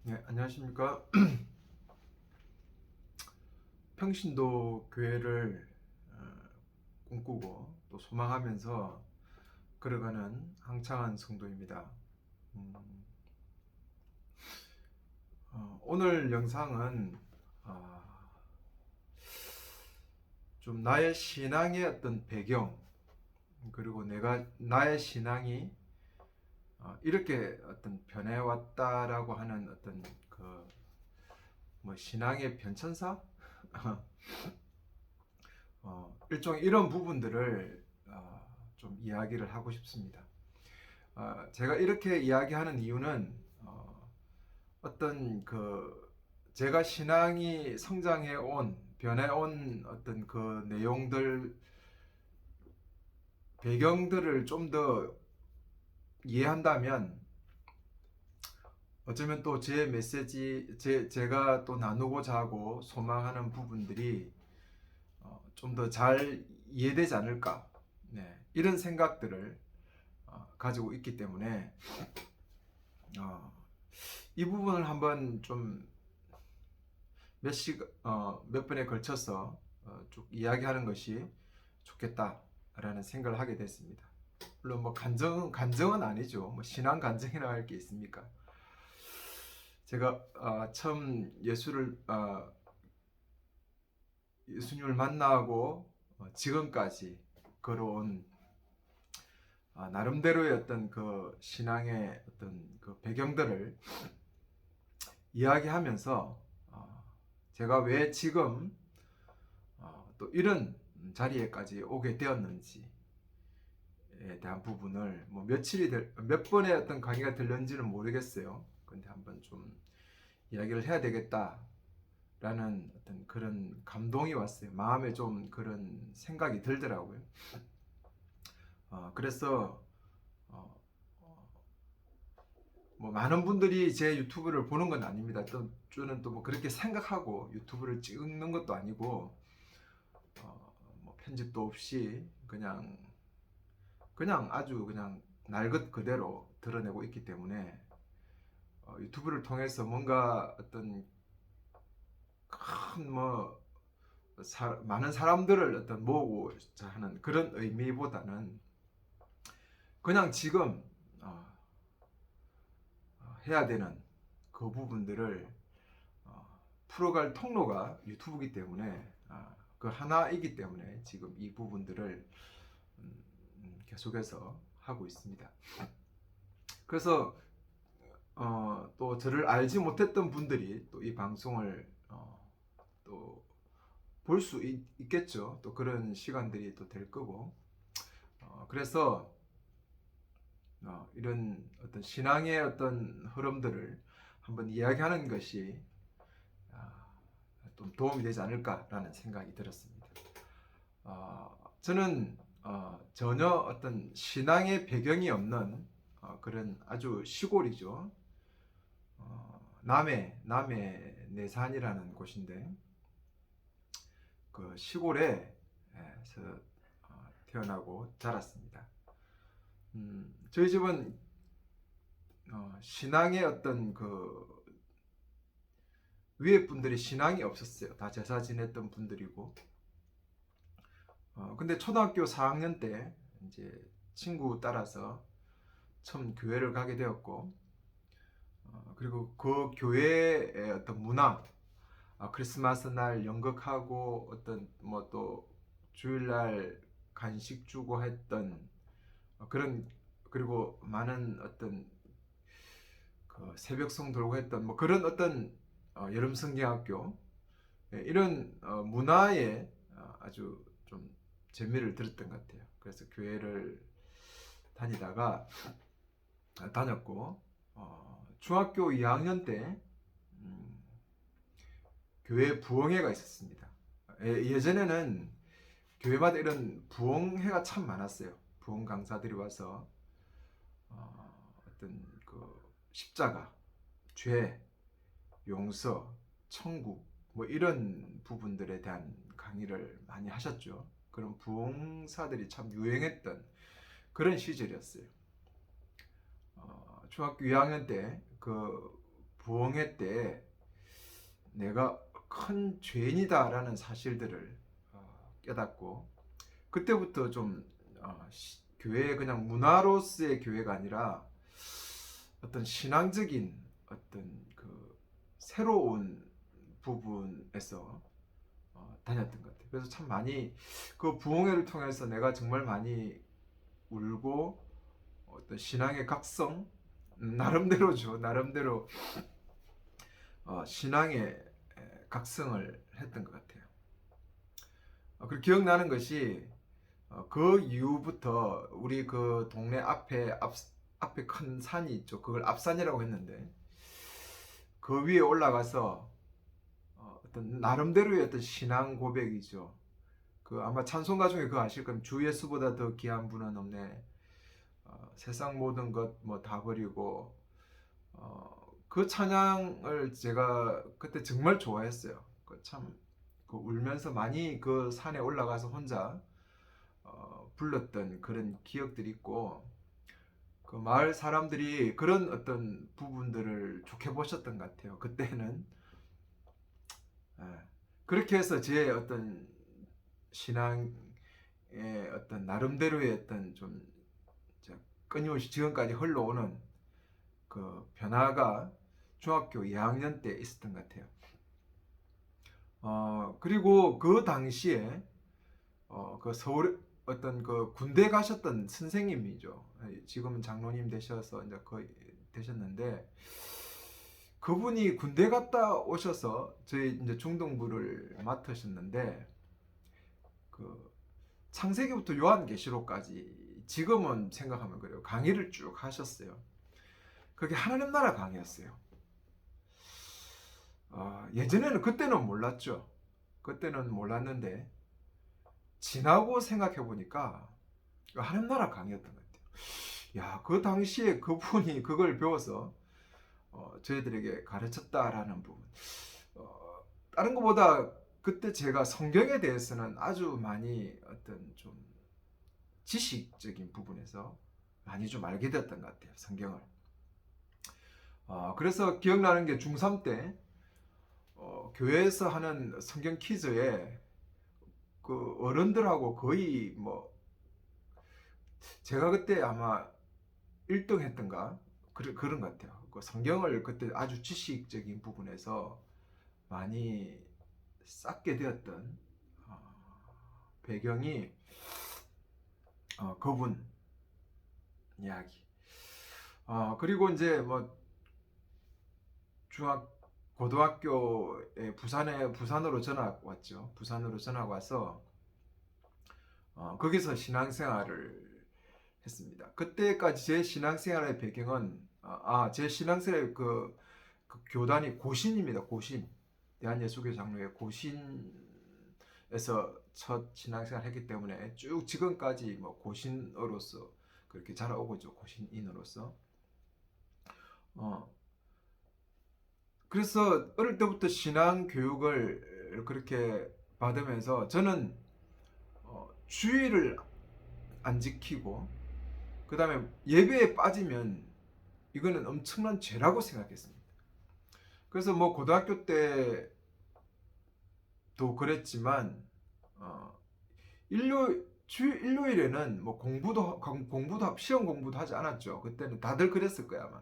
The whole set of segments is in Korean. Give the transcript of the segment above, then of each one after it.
네, 안녕하십니까. 평신도 교회를 꿈꾸고 또 소망하면서 걸어가는 항창한 성도입니다. 음, 오늘 영상은 어, 좀 나의 신앙의 어떤 배경, 그리고 나의 신앙이 이렇게 어떤 변해왔다라고 하는 어떤 그 뭐 신앙의 변천사 일종의 이런 부분들을 좀 이야기를 하고 싶습니다. 제가 이렇게 이야기하는 이유는 어떤 제가 신앙이 성장해 온, 변해 온 어떤 그 내용들, 배경들을 좀 더 이해한다면 어쩌면 또 제 메시지, 제가 또 나누고자 하고 소망하는 부분들이 좀 더 잘 이해되지 않을까. 네, 이런 생각들을 가지고 있기 때문에 어, 이 부분을 한번 좀 몇 번에 걸쳐서 쭉 이야기하는 것이 좋겠다라는 생각을 하게 됐습니다. 물론 뭐 간증은 아니죠. 뭐 신앙 간증이라 할 게 있습니까? 제가 처음 예수님을 만나고 지금까지 걸어온 나름대로의 어떤 그 신앙의 어떤 그 배경들을 이야기하면서 제가 왜 지금 또 이런 자리에까지 오게 되었는지에 대한 부분을 뭐 몇 번의 어떤 강의가 들렸는지는 모르겠어요. 근데 한번 좀 이야기를 해야 되겠다라는 어떤 그런 감동이 왔어요. 마음에 좀 그런 생각이 들더라고요. 그래서 어, 뭐 많은 분들이 제 유튜브를 보는 건 아닙니다. 또 저는 또 뭐 그렇게 생각하고 유튜브를 찍는 것도 아니고 뭐 편집도 없이 그냥 아주 그냥 날 것 그대로 드러내고 있기 때문에 유튜브를 통해서 뭔가 어떤 큰 뭐 많은 사람들을 어떤 모으고자 하는 그런 의미보다는 그냥 지금 해야 되는 그 부분들을 풀어갈 통로가 유튜브이기 때문에 그 하나이기 때문에 지금 이 부분들을 계속해서 하고 있습니다. 그래서 또 저를 알지 못했던 분들이 또 이 방송을 또 볼 수 있겠죠. 또 그런 시간들이 또 될 거고. 그래서 이런 어떤 신앙의 어떤 흐름들을 한번 이야기하는 것이 좀 도움이 되지 않을까라는 생각이 들었습니다. 저는 전혀 어떤 신앙의 배경이 없는 그런 아주 시골이죠. 남해 내산이라는 곳인데 그 시골에서 태어나고 자랐습니다. 저희 집은 신앙의 어떤 그 위에 분들이 신앙이 없었어요. 다 제사 지냈던 분들이고. 근데 초등학교 4학년 때 이제 친구 따라서 처음 교회를 가게 되었고, 그리고 그 교회의 어떤 문화, 크리스마스 날 연극하고 어떤 뭐 또 주일날 간식 주고 했던 그런, 그리고 많은 어떤 그 새벽송 돌고 했던 뭐 그런 어떤 여름 성경학교 이런 문화에 아주 좀 재미를 들었던 것 같아요. 그래서 교회를 다녔고 중학교 2학년 때 음, 교회 부흥회가 있었습니다. 예전에는 교회마다 이런 부흥회가 참 많았어요. 부흥 강사들이 와서 어떤 그 십자가, 죄, 용서, 천국 뭐 이런 부분들에 대한 강의를 많이 하셨죠. 그런 부흥사들이 참 유행했던 그런 시절이었어요. 중학교 2학년 때 그 부흥회 때 내가 큰 죄인이다라는 사실들을 깨닫고, 그때부터 좀 교회 그냥 문화로서의 교회가 아니라 어떤 신앙적인 어떤 그 새로운 부분에서 다녔던 것 같아요. 그래서 참 많이 그 부흥회를 통해서 내가 정말 많이 울고, 어떤 신앙의 각성, 나름대로죠. 나름대로 신앙의 각성을 했던 것 같아요. 그리고 기억나는 것이 그 이후부터 우리 그 동네 앞에 큰 산이 있죠. 그걸 앞산이라고 했는데, 그 위에 올라가서 어떤 나름대로의 어떤 신앙 고백이죠. 그 아마 찬송가 중에 그거 아실 겁니다. 주 예수보다 더 귀한 분은 없네. 세상 모든 것 뭐 다 버리고, 그 찬양을 제가 그때 정말 좋아했어요. 그 울면서 많이 그 산에 올라가서 혼자 불렀던 그런 기억들이 있고, 그 마을 사람들이 그런 어떤 부분들을 좋게 보셨던 것 같아요. 그때는. 그렇게 해서 제 어떤 신앙의 어떤 나름대로의 어떤 좀 끊임없이 지금까지 흘러오는 그 변화가 중학교 2학년 때 있었던 것 같아요. 그리고 그 당시에 그 서울 어떤 그 군대 가셨던 선생님이죠. 지금은 장로님 되셔서 이제 거의 되셨는데, 그분이 군대 갔다 오셔서 저희 이제 중등부를 맡으셨는데, 그 창세기부터 요한계시록까지 지금은 생각하면 그래요. 강의를 쭉 하셨어요. 그게 하나님 나라 강의였어요. 예전에는 그때는 몰랐죠. 그때는 몰랐는데 지나고 생각해 보니까 하나님 나라 강의였던 것 같아요. 야, 그 당시에 그분이 그걸 배워서 저희들에게 가르쳤다라는 부분. 다른 것보다 그때 제가 성경에 대해서는 아주 많이 어떤 좀 지식적인 부분에서 많이 좀 알게 되었던 것 같아요. 성경을. 그래서 기억나는 게 중3 때 교회에서 하는 성경 퀴즈에 그 어른들하고 거의 뭐 제가 그때 아마 1등 했던가 그런 것 같아요. 그 성경을 그때 아주 지식적인 부분에서 많이 쌓게 되었던 배경이 그분 이야기. 그리고 이제 뭐 고등학교에 부산으로 전학 왔죠. 부산으로 전학 와서 거기서 신앙생활을 했습니다. 그때까지 제 신앙생활의 배경은 제 신앙생활의 그 교단이 고신입니다. 고신, 대한예수교 장로회 고신에서 첫 신앙생활 했기 때문에 쭉 지금까지 뭐 고신으로서 그렇게 자라오고 있죠. 고신인으로서. 그래서 어릴 때부터 신앙 교육을 그렇게 받으면서 저는 주의를 안 지키고, 그 다음에 예배에 빠지면 이거는 엄청난 죄라고 생각했습니다. 그래서 뭐 고등학교 때도 그랬지만 일요일에는 뭐 시험 공부도 하지 않았죠. 그때는 다들 그랬을 거야 아마.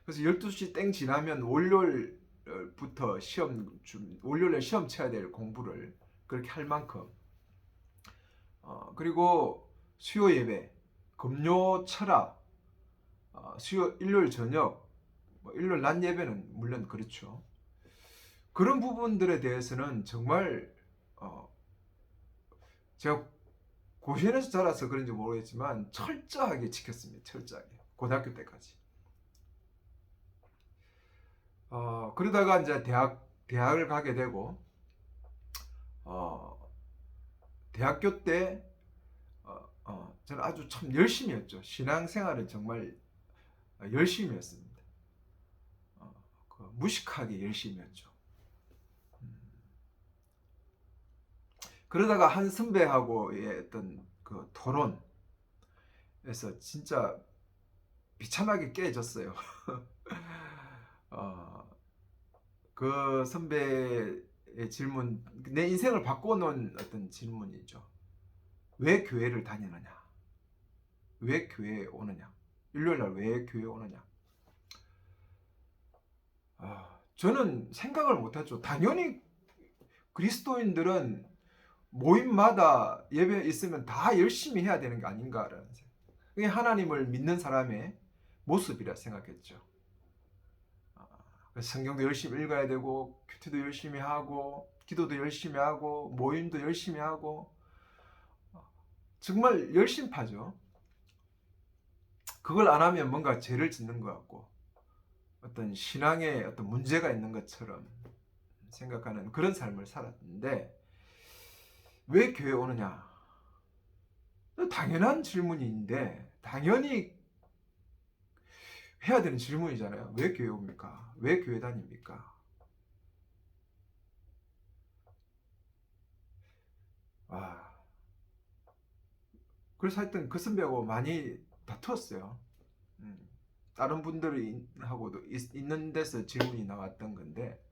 그래서 12시 땡 지나면 월요일부터 월요일에 시험 쳐야 될 공부를 그렇게 할 만큼, 그리고 수요 예배, 금요 철학, 일요일 저녁, 일요일 낮 예배는 물론 그렇죠. 그런 부분들에 대해서는 정말 제가 고시원에서 자라서 그런지 모르겠지만 철저하게 지켰습니다. 철저하게. 고등학교 때까지. 그러다가 이제 대학을 가게 되고, 대학교 때 저는 아주 참 열심히 했죠. 신앙생활은 정말 열심히 했습니다. 무식하게 열심히 했죠. 그러다가 한 선배하고의 어떤 그 토론에서 진짜 비참하게 깨졌어요. 그 선배의 질문, 내 인생을 바꿔놓은 어떤 질문이죠. 왜 교회를 다니느냐? 왜 교회에 오느냐? 일요일날 왜 교회에 오느냐? 저는 생각을 못했죠. 당연히 그리스도인들은 모임마다 예배 있으면 다 열심히 해야 되는 게 아닌가라는 생각. 그게 하나님을 믿는 사람의 모습이라 생각했죠. 성경도 열심히 읽어야 되고, 큐티도 열심히 하고, 기도도 열심히 하고, 모임도 열심히 하고, 정말 열심파죠. 그걸 안 하면 뭔가 죄를 짓는 것 같고, 어떤 신앙에 어떤 문제가 있는 것처럼 생각하는 그런 삶을 살았는데, 왜 교회 오느냐? 당연한 질문인데, 당연히 해야 되는 질문이잖아요. 왜 교회 옵니까? 왜 교회 다닙니까? 그래서 하여튼 그 선배하고 많이 다투었어요. 다른 분들하고도 있는 데서 질문이 나왔던 건데,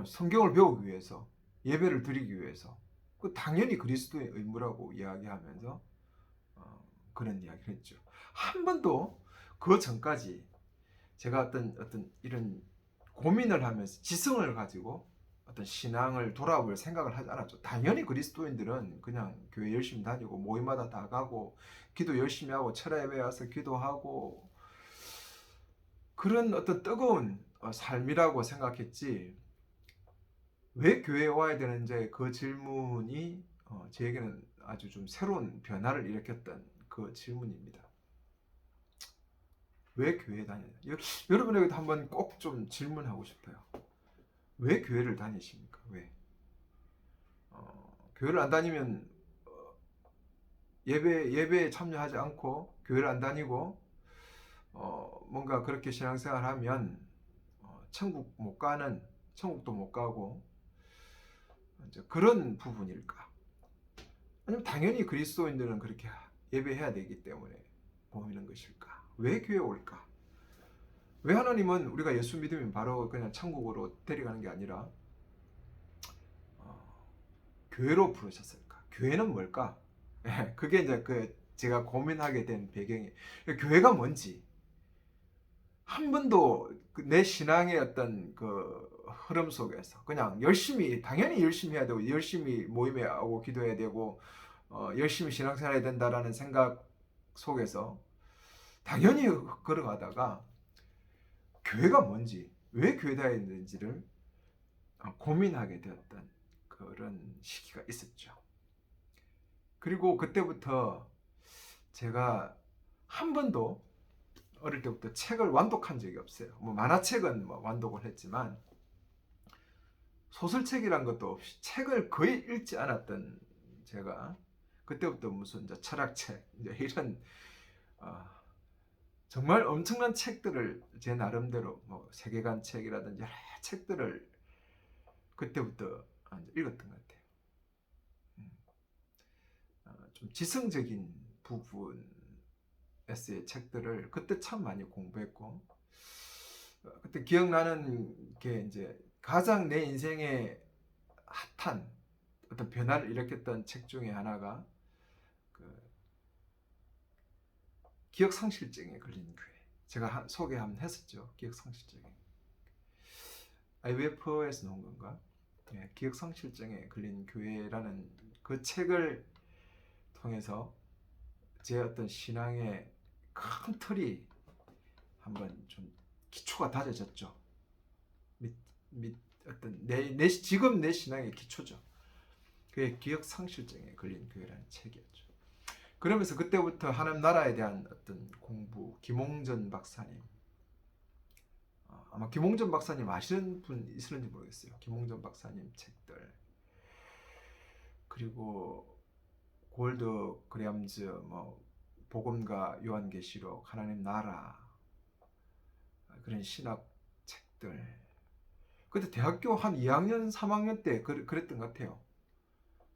성경을 배우기 위해서, 예배를 드리기 위해서, 당연히 그리스도의 의무라고 이야기하면서 그런 이야기를 했죠. 한 번도 그 전까지 제가 어떤 이런 고민을 하면서 지성을 가지고 어떤 신앙을 돌아볼 생각을 하지 않았죠. 당연히 그리스도인들은 그냥 교회 열심히 다니고 모임마다 다 가고 기도 열심히 하고 철야 예배 와서 기도하고 그런 어떤 뜨거운 삶이라고 생각했지, 왜 교회에 와야 되는지 그 질문이 저에게는 아주 좀 새로운 변화를 일으켰던 그 질문입니다. 왜 교회에 다니냐? 여러분에게도 한번 꼭 좀 질문하고 싶어요. 왜 교회를 다니십니까? 왜? 교회를 안 다니면 예배에 참여하지 않고 교회를 안 다니고 뭔가 그렇게 신앙생활하면 천국도 못 가고 이제 그런 부분일까? 아니면 당연히 그리스도인들은 그렇게 예배해야 되기 때문에 모이는 것일까? 왜 교회 올까? 왜 하나님은 우리가 예수 믿으면 바로 그냥 천국으로 데려가는 게 아니라 교회로 부르셨을까? 교회는 뭘까? 그게 이제 제가 고민하게 된 배경이, 교회가 뭔지 한 번도 내 신앙의 어떤 그 흐름 속에서 그냥 당연히 열심히 해야 되고 열심히 모임에 오고 기도해야 되고 열심히 신앙생활 해야 된다라는 생각 속에서 당연히 걸어가다가 교회가 뭔지, 왜 교회 다니는지를 고민하게 되었던 그런 시기가 있었죠. 그리고 그때부터 제가 한 번도 어릴 때부터 책을 완독한 적이 없어요. 만화책은 완독을 했지만 소설책이란 것도 없이 책을 거의 읽지 않았던 제가 그때부터 무슨 이제 철학책 이제 이런 정말 엄청난 책들을 제 나름대로 세계관 책이라든지 여러 책들을 그때부터 읽었던 것 같아요. 좀 지성적인 부분에서의 책들을 그때 참 많이 공부했고, 그때 기억나는 게 이제 가장 내 인생에 핫한 어떤 변화를 일으켰던 책 중에 하나가 그 기억상실증에 걸린 교회. 제가 소개 한번 했었죠. 기억상실증에. IWF에서 나온 건가? 네, 기억상실증에 걸린 교회라는 그 책을 통해서 제 어떤 신앙의 큰 틀이 한번 좀 기초가 다져졌죠. 어떤 지금 내 신앙의 기초죠. 그게 기억상실증에 걸린 교회라는 책이었죠. 그러면서 그때부터 하나님 나라에 대한 어떤 공부, 김홍전 박사님, 아마 김홍전 박사님 아시는 분 있을는지 모르겠어요. 김홍전 박사님 책들, 그리고 골드 그램즈, 복음과 요한계시록, 하나님 나라, 그런 신학 책들. 그때 대학교 한 2학년, 3학년 때 그랬던 것 같아요.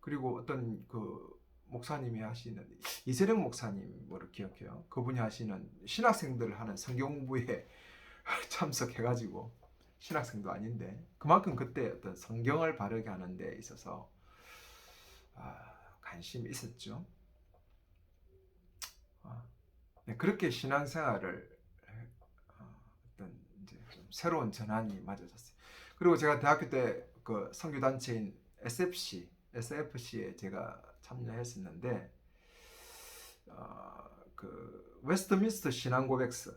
그리고 어떤 그 목사님이 하시는 이세령 목사님으로 기억해요. 그분이 하시는 신학생들 하는 성경 공부의 참석해가지고 신학생도 아닌데 그만큼 그때 어떤 성경을 바르게 하는 데 있어서 관심이 있었죠. 네, 그렇게 신앙생활을 어떤 이제 좀 새로운 전환이 맞아졌어요. 그리고 제가 대학교 때 그 선교단체인 SFC에 제가 참여했었는데 그 웨스트민스터 신앙고백서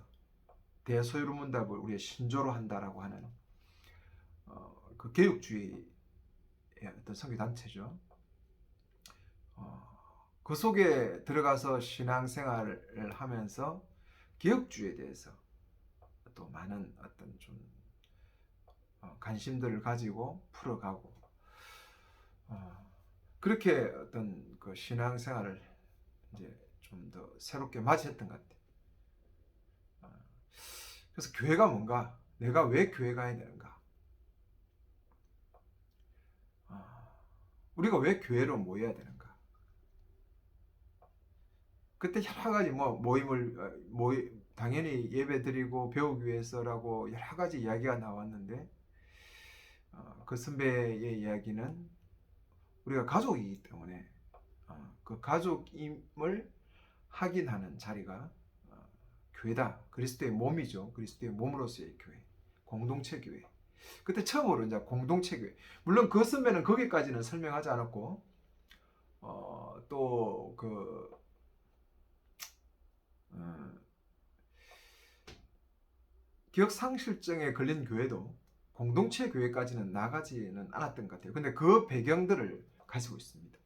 대소유문답을 우리의 신조로 한다라고 하는 그 개혁주의의 어떤 선교단체죠. 그 속에 들어가서 신앙생활을 하면서 개혁주의에 대해서 또 많은 어떤 좀 관심들을 가지고 풀어가고 그렇게 어떤 그 신앙생활을 이제 좀 더 새롭게 맞이했던 것 같아요. 그래서 교회가 뭔가, 내가 왜 교회 가야 되는가, 우리가 왜 교회로 모여야 되는가. 그때 여러 가지 뭐 당연히 예배드리고 배우기 위해서라고 여러 가지 이야기가 나왔는데 그 선배의 이야기는 우리가 가족이기 때문에 그 가족임을 확인하는 자리가 교회다. 그리스도의 몸이죠. 그리스도의 몸으로서의 교회, 공동체 교회. 그때 처음으로 이제 공동체 교회. 물론 그 선배는 거기까지는 설명하지 않았고 또 그 기억상실증에 걸린 교회도 공동체 교회까지는 나가지는 않았던 것 같아요. 근데 그 배경들을 가지고 있습니다.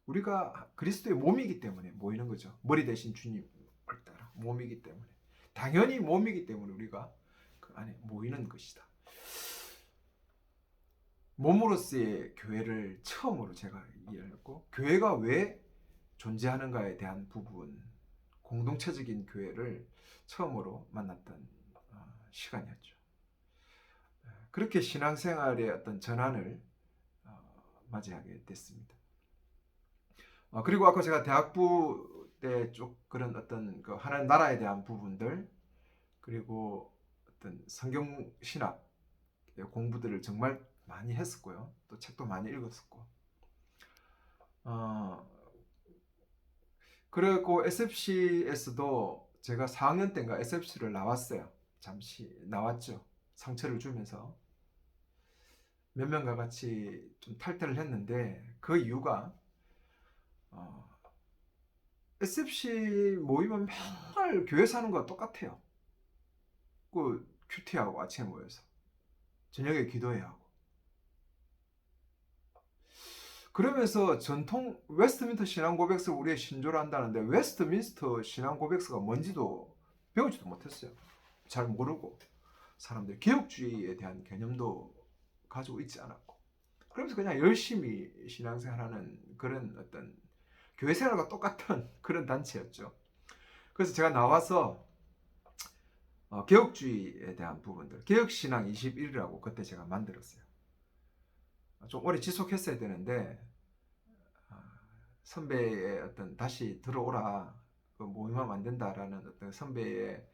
우리가 그리스도의 몸이기 때문에 모이는 거죠. 머리 대신 주님을 따라 몸이기 때문에. 당연히 몸이기 때문에 우리가 그 안에 모이는 것이다. 몸으로서의 교회를 처음으로 제가 이해했고, 교회가 왜 존재하는가에 대한 부분, 공동체적인 교회를 처음으로 만났던 시간이었죠. 그렇게 신앙생활의 어떤 전환을 맞이하게 됐습니다. 그리고 아까 제가 대학부 때 쭉 그런 어떤 그 하나님 나라에 대한 부분들, 그리고 어떤 성경 신학 공부들을 정말 많이 했었고요. 또 책도 많이 읽었었고. 그리고 SFC에서도 제가 4학년 때인가 SFC를 나왔어요. 잠시 나왔죠. 상처를 주면서 몇 명과 같이 좀 탈퇴를 했는데 그 이유가 SFC 모이면 맨날 교회 사는 거와 똑같아요. 그 큐티하고 아침에 모여서 저녁에 기도해야 하고. 그러면서 전통 웨스트민스터 신앙고백서 우리의 신조를 한다는데 웨스트민스터 신앙고백서가 뭔지도 배우지도 못했어요. 잘 모르고 사람들이 개혁주의에 대한 개념도 가지고 있지 않았고, 그러면서 그냥 열심히 신앙생활하는 그런 어떤 교회 생활과 똑같은 그런 단체였죠. 그래서 제가 나와서 개혁주의에 대한 부분들, 개혁신앙 21이라고 그때 제가 만들었어요. 좀 오래 지속했어야 되는데 선배의 어떤 다시 들어오라, 그 모임하면 안 된다라는 어떤 선배의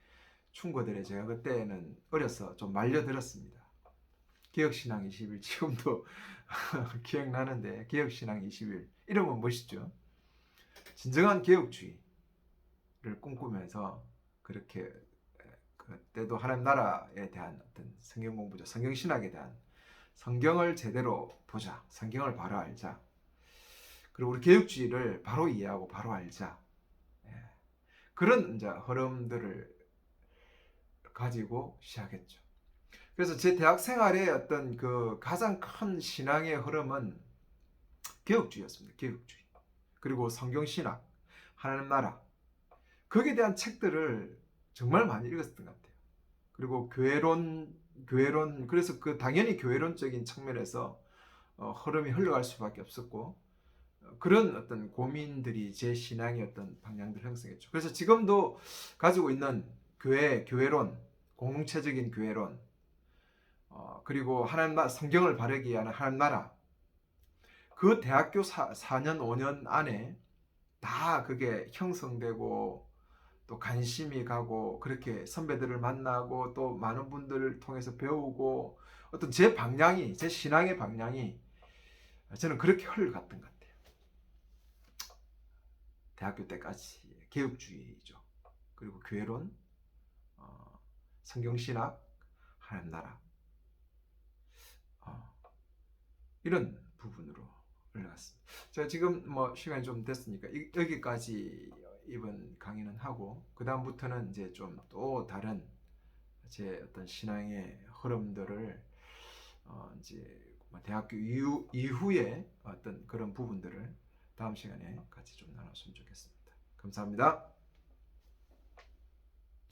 충고들에 제가 그때는 어려서 좀 말려들었습니다. 개혁신앙 21, 지금도 기억나는데 개혁신앙 21 이름은 멋있죠. 진정한 개혁주의를 꿈꾸면서 그렇게 그때도 하나님 나라에 대한 어떤 성경 공부죠. 성경 신학에 대한, 성경을 제대로 보자, 성경을 바로 알자, 그리고 우리 개혁주의를 바로 이해하고 바로 알자, 그런 이제 흐름들을 가지고 시작했죠. 그래서 제 대학 생활의 어떤 그 가장 큰 신앙의 흐름은 개혁주의였습니다. 개혁주의. 그리고 성경 신학, 하나님 나라, 거기에 대한 책들을 정말 많이 읽었던 것 같아요. 그리고 교회론, 그래서 그 당연히 교회론적인 측면에서 흐름이 흘러갈 수밖에 없었고, 그런 어떤 고민들이 제 신앙의 어떤 방향들을 형성했죠. 그래서 지금도 가지고 있는 교회론, 공동체적인 교회론, 그리고 하나님 나라, 성경을 바르게 하는 하나님 나라, 그 대학교 4년 5년 안에 다 그게 형성되고 또 관심이 가고 그렇게 선배들을 만나고 또 많은 분들을 통해서 배우고 어떤 제 방향이 제 신앙의 방향이 저는 그렇게 흘러갔던 것 같아요. 대학교 때까지 개혁주의죠. 그리고 교회론, 성경신학, 하나님 나라 이런 부분으로 올라갔습니다. 제가 지금 뭐 시간이 좀 됐으니까 여기까지 이번 강의는 하고 그 다음부터는 이제 좀 또 다른 제 어떤 신앙의 흐름들을 이제 대학교 이후에 어떤 그런 부분들을 다음 시간에 같이 좀 나눴으면 좋겠습니다. 감사합니다.